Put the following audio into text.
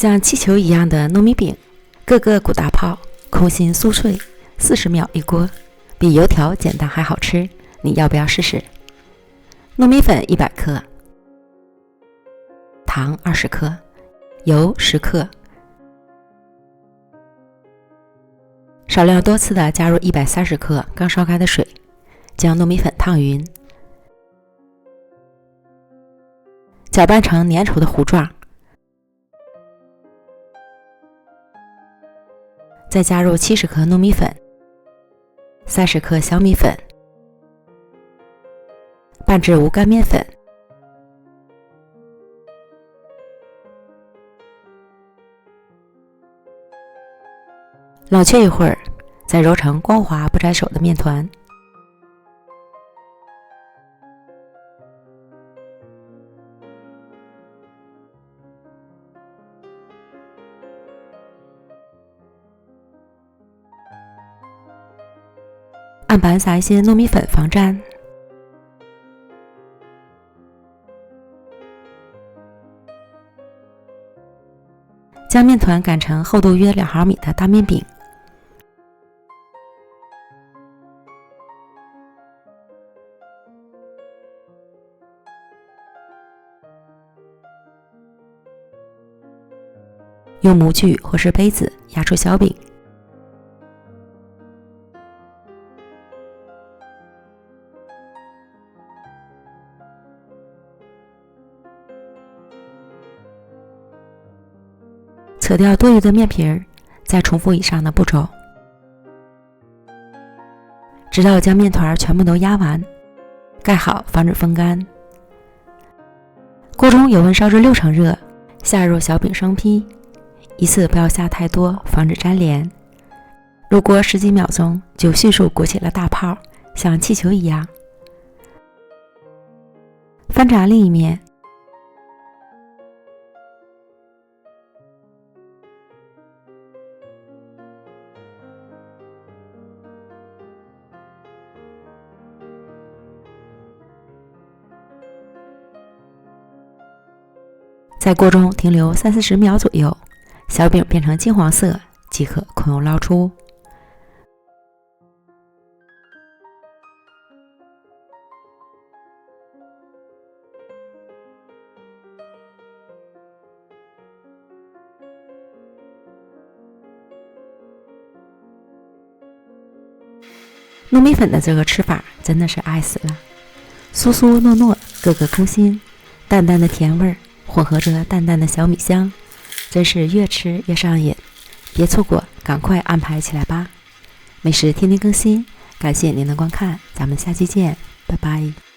像气球一样的糯米饼，个个鼓大泡，空心酥脆，40秒一锅，比油条简单还好吃，你要不要试试？糯米粉100克，糖20克，油10克，少量多次的加入130克刚烧开的水，将糯米粉烫匀，搅拌成粘稠的糊状，再加入70克糯米粉、30克小米粉、半指无干面粉，冷却一会儿，再揉成光滑不粘手的面团。案板撒一些糯米粉防粘，将面团擀成厚度约2毫米的大面饼，用模具或是杯子压出小饼，扯掉多余的面皮儿，再重复以上的步骤，直到将面团全部都压完，盖好防止风干。锅中油温烧至6成热，下入小饼生坯，一次不要下太多，防止粘连。入锅10几秒钟，就迅速鼓起了大泡，像气球一样。翻炸另一面，在锅中停留30-40秒左右，小饼变成金黄色，即可控油捞出。糯米粉的这个吃法真的是爱死了，酥酥糯糯，个个空心，淡淡的甜味儿混合着淡淡的小米香，真是越吃越上瘾。别错过，赶快安排起来吧！美食天天更新，感谢您的观看，咱们下期见，拜拜。